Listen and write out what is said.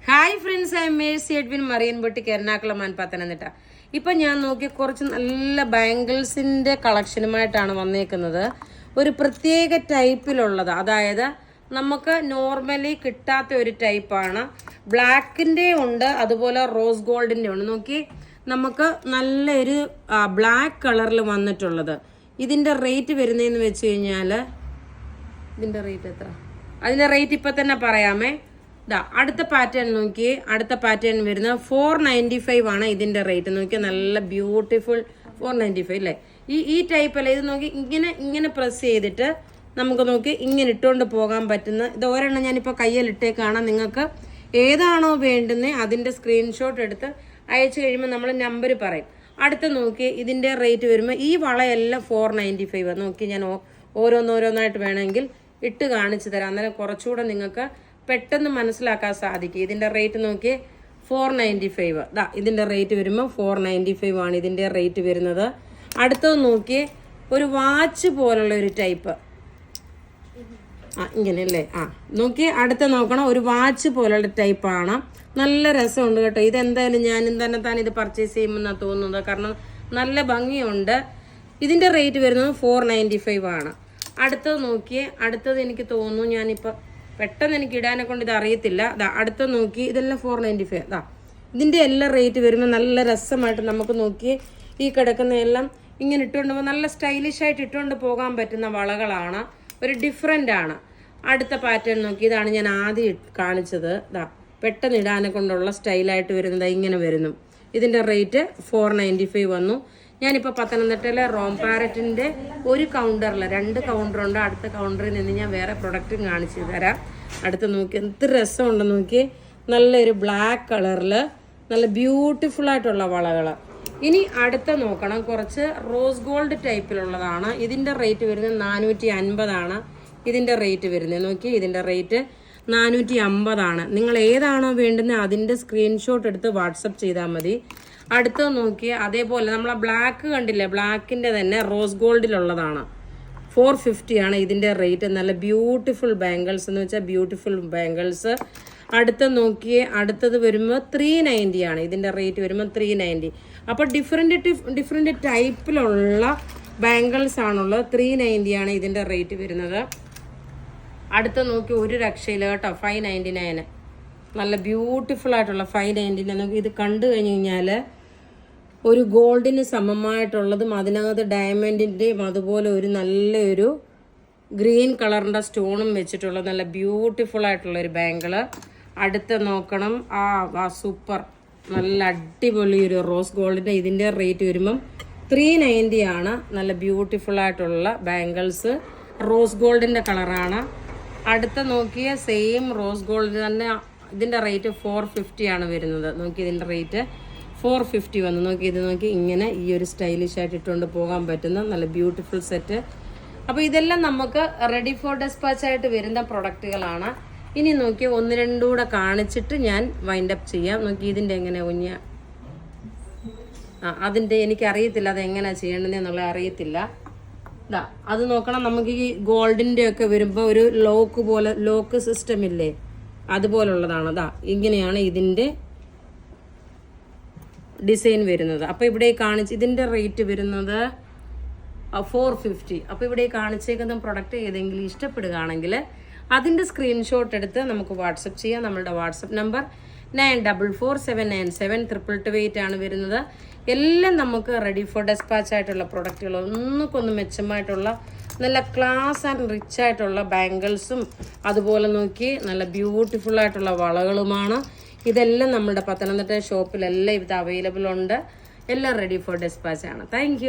Hi friends, I am Mercy Edwin Mariyan boutique Ernakulam and Pathanamthitta. ഇപ്പം ഞാൻ നോക്കി കുറച്ച് നല്ല ബാംഗിൾസിൻ്റെ കളക്ഷനുമായിട്ടാണ് വന്നേക്കുന്നത്. ഒരു പ്രത്യേക ടൈപ്പിലുള്ളത്, അതായത് നമുക്ക് നോർമലി കിട്ടാത്ത ഒരു ടൈപ്പാണ്. ബ്ലാക്കിൻ്റെ ഉണ്ട്, അതുപോലെ റോസ് ഗോൾഡിൻ്റെ ഉണ്ട്. നോക്കി, നമുക്ക് നല്ലൊരു ബ്ലാക്ക് കളറിൽ വന്നിട്ടുള്ളത്. ഇതിൻ്റെ റേറ്റ് വരുന്നതെന്ന് വെച്ച് കഴിഞ്ഞാൽ, ഇതിൻ്റെ റേറ്റ് എത്ര? അതിൻ്റെ റേറ്റ് ഇപ്പം തന്നെ പറയാമേ. അടുത്ത പാറ്റേൺ നോക്കിയേ, അടുത്ത പാറ്റേൺ വരുന്നത് 495 ആണ് ഇതിന്റെ റേറ്റ്. നോക്കിയാൽ നല്ല ബ്യൂട്ടിഫുൾ 495 അല്ലേ. ഈ ടൈപ്പ് അല്ലേ ഇത്. നോക്കി, ഇങ്ങനെ പ്രസ് ചെയ്തിട്ട് നമുക്ക് നോക്കി ഇങ്ങനെ ഇട്ടുകൊണ്ട് പോകാൻ പറ്റുന്ന ഇത് ഒരെണ്ണം ഞാനിപ്പോൾ കയ്യിലിട്ടേക്കാണ്. നിങ്ങൾക്ക് ഏതാണോ വേണ്ടുന്നത് അതിന്റെ സ്ക്രീൻഷോട്ട് എടുത്ത് അയച്ചു കഴിയുമ്പോൾ നമ്മൾ നമ്പർ പറയും. അടുത്ത നോക്കി, ഇതിന്റെ റേറ്റ് വരുമ്പോൾ ഈ വളയെല്ലാം 495. നോക്കി, ഞാൻ ഓരോന്നോരോന്നായിട്ട് വേണമെങ്കിൽ ഇട്ട് കാണിച്ചു തരാം. അന്നേരം കുറച്ചുകൂടെ നിങ്ങൾക്ക് പെട്ടെന്ന് മനസ്സിലാക്കാൻ സാധിക്കും. ഇതിൻ്റെ റേറ്റ് നോക്കി 495. ഇതിൻ്റെ റേറ്റ് വരുമ്പോൾ 495 ആണ് ഇതിൻ്റെ റേറ്റ് വരുന്നത്. അടുത്തത് നോക്കി, ഒരു വാച്ച് പോലുള്ള ഒരു ടൈപ്പ്. ഇങ്ങനെയല്ലേ. നോക്കി, അടുത്ത നോക്കണം, ഒരു വാച്ച് പോലുള്ള ടൈപ്പാണ്. നല്ല രസമുണ്ട് കേട്ടോ. ഇതെന്തായാലും ഞാനും തന്നെ താൻ ഇത് പർച്ചേസ് ചെയ്യുമെന്നാണ് തോന്നുന്നത്. കാരണം നല്ല ഭംഗിയുണ്ട്. ഇതിൻ്റെ റേറ്റ് വരുന്നത് 495 ആണ്. അടുത്തത് നോക്കിയേ, അടുത്തത് എനിക്ക് തോന്നുന്നു, ഞാനിപ്പോൾ പെട്ടെന്ന് എനിക്ക് ഇടാനെ കൊണ്ട് ഇത് അറിയത്തില്ല. അടുത്ത നോക്കി, ഇതെല്ലാം 495. ഇതിൻ്റെ എല്ലാം റേറ്റ് വരുമ്പോൾ നല്ല രസമായിട്ട് നമുക്ക് നോക്കി ഈ കിടക്കുന്ന എല്ലാം ഇങ്ങനെ ഇട്ടുകൊണ്ട് പോകുമ്പോൾ നല്ല സ്റ്റൈലിഷ് ആയിട്ട് ഇട്ടുകൊണ്ട് പോകാൻ പറ്റുന്ന വളകളാണ്. ഒരു ഡിഫറെൻ്റ് ആണ്. അടുത്ത പാറ്റേൺ നോക്കി, ഇതാണ് ഞാൻ ആദ്യം കാണിച്ചത്. പെട്ടെന്ന് ഇടാനെ കൊണ്ടുള്ള സ്റ്റൈലായിട്ട് വരുന്നത് ഇങ്ങനെ വരുന്നു. ഇതിൻ്റെ റേറ്റ് 495 വന്നു. ഞാനിപ്പോൾ പത്തനംതിട്ടയിലെ റോം പാരറ്റിൻ്റെ ഒരു കൗണ്ടറിൽ, 2 കൗണ്ടറുണ്ട്. അടുത്ത കൗണ്ടറിൽ നിന്ന് ഞാൻ വേറെ പ്രൊഡക്റ്റും കാണിച്ചു തരാം. അടുത്ത് നോക്കി, എന്ത് രസമുണ്ടെന്ന് നോക്കി. നല്ലൊരു ബ്ലാക്ക് കളറിൽ നല്ല ബ്യൂട്ടിഫുൾ ആയിട്ടുള്ള വളകൾ. ഇനി അടുത്ത നോക്കണം, കുറച്ച് റോസ് ഗോൾഡ് ടൈപ്പിലുള്ളതാണ്. ഇതിൻ്റെ റേറ്റ് വരുന്നത് 450 ആണ് ഇതിൻ്റെ റേറ്റ് വരുന്നത്. നോക്കി, ഇതിൻ്റെ റേറ്റ് 450 ആണ്. നിങ്ങൾ ഏതാണോ വേണ്ടുന്നത് അതിൻ്റെ സ്ക്രീൻഷോട്ട് എടുത്ത് വാട്സപ്പ് ചെയ്താൽ മതി. അടുത്തത് നോക്കി, അതേപോലെ നമ്മൾ ബ്ലാക്ക് കണ്ടില്ലേ, ബ്ലാക്കിൻ്റെ തന്നെ റോസ് ഗോൾഡിലുള്ളതാണ്. 450 ആണ് ഇതിൻ്റെ റേറ്റ്. നല്ല ബ്യൂട്ടിഫുൾ ബാംഗിൾസ് എന്ന് വെച്ചാൽ ബ്യൂട്ടിഫുൾ ബാംഗിൾസ്. അടുത്ത നോക്കിയേ, അടുത്തത് വരുമ്പോൾ 390 ആണ് ഇതിൻ്റെ റേറ്റ് വരുമ്പോൾ 390. അപ്പോൾ ഡിഫറെൻറ്റ് ടൈപ്പിലുള്ള ബാംഗിൾസ് ആണുള്ളത്. 390 ആണ് ഇതിൻ്റെ റേറ്റ് വരുന്നത്. അടുത്ത നോക്കി, ഒരു രക്ഷയില്ല കേട്ടോ, 599. നല്ല ബ്യൂട്ടിഫുൾ ആയിട്ടുള്ള 599. നോക്കി, ഇത് കണ്ടു കഴിഞ്ഞ് കഴിഞ്ഞാൽ ഒരു ഗോൾഡിന് സമമായിട്ടുള്ളതും അതിനകത്ത് ഡയമണ്ടിൻ്റെയും അതുപോലെ ഒരു നല്ലൊരു ഗ്രീൻ കളറിൻ്റെ സ്റ്റോണും വെച്ചിട്ടുള്ള നല്ല ബ്യൂട്ടിഫുൾ ആയിട്ടുള്ള ഒരു ബാങ്കിള്. അടുത്ത നോക്കണം, സൂപ്പർ, നല്ല അടിപൊളി ഒരു റോസ് ഗോൾഡിൻ്റെ. ഇതിൻ്റെ റേറ്റ് വരുമ്പം 390 ആണ്. നല്ല ബ്യൂട്ടിഫുൾ ആയിട്ടുള്ള ബാംഗിൾസ്, റോസ് ഗോൾഡിൻ്റെ കളറാണ്. അടുത്ത നോക്കിയ സെയിം റോസ് ഗോൾഡ് തന്നെ. ഇതിൻ്റെ റേറ്റ് 450 ആണ് വരുന്നത്. നോക്കി, ഇതിൻ്റെ റേറ്റ് 450 വന്നു. നോക്കി, ഇത് നോക്കി, ഇങ്ങനെ ഈ ഒരു സ്റ്റൈലിഷ് ആയിട്ട് ഇട്ടുകൊണ്ട് പോകാൻ പറ്റുന്ന നല്ല ബ്യൂട്ടിഫുൾ സെറ്റ്. അപ്പോൾ ഇതെല്ലാം നമുക്ക് റെഡി ഫോർ ഡെസ്പാച്ച് ആയിട്ട് വരുന്ന പ്രൊഡക്റ്റുകളാണ്. ഇനി നോക്കി, 1-2 കൂടെ കാണിച്ചിട്ട് ഞാൻ വൈൻഡ് അപ്പ് ചെയ്യാം. നോക്കി, ഇതിൻ്റെ എങ്ങനെ അതിൻ്റെ എനിക്കറിയത്തില്ല, അതെങ്ങനെയാണ് ചെയ്യേണ്ടതെന്നുള്ള അറിയത്തില്ല. അത് നോക്കണം. നമുക്ക് ഈ ഗോൾഡിൻ്റെ ഒക്കെ വരുമ്പോൾ ഒരു ലോക്ക് സിസ്റ്റം ഇല്ലേ, അതുപോലുള്ളതാണ്. ഇങ്ങനെയാണ് ഇതിൻ്റെ ഡിസൈൻ വരുന്നത്. അപ്പോൾ ഇവിടെ കാണിച്ച് ഇതിൻ്റെ റേറ്റ് വരുന്നത് 450. അപ്പോൾ ഇവിടെ കാണിച്ചേക്കുന്ന പ്രൊഡക്റ്റ് ഏതെങ്കിലും ഇഷ്ടപ്പെടുകയാണെങ്കിൽ അതിൻ്റെ സ്ക്രീൻഷോട്ട് എടുത്ത് നമുക്ക് വാട്സപ്പ് ചെയ്യാം. നമ്മളുടെ വാട്സപ്പ് നമ്പർ 9447972228 ആണ് വരുന്നത്. എല്ലാം നമുക്ക് റെഡി ഫോർ ഡെസ്പാച്ച് ആയിട്ടുള്ള പ്രൊഡക്റ്റുകൾ, ഒന്നുകൊന്ന് മെച്ചമായിട്ടുള്ള നല്ല ക്ലാസ് ആൻഡ് റിച്ച് ആയിട്ടുള്ള ബാംഗിൾസും അതുപോലെ നോക്കി നല്ല ബ്യൂട്ടിഫുൾ ആയിട്ടുള്ള വളകളുമാണ്. ഇതെല്ലാം നമ്മുടെ പത്തനംതിട്ട ഷോപ്പിലെല്ലാം ഇത് അവൈലബിൾ ഉണ്ട്. എല്ലാം റെഡി ഫോർ ഡെസ്പാച്ച് ആണ്. താങ്ക്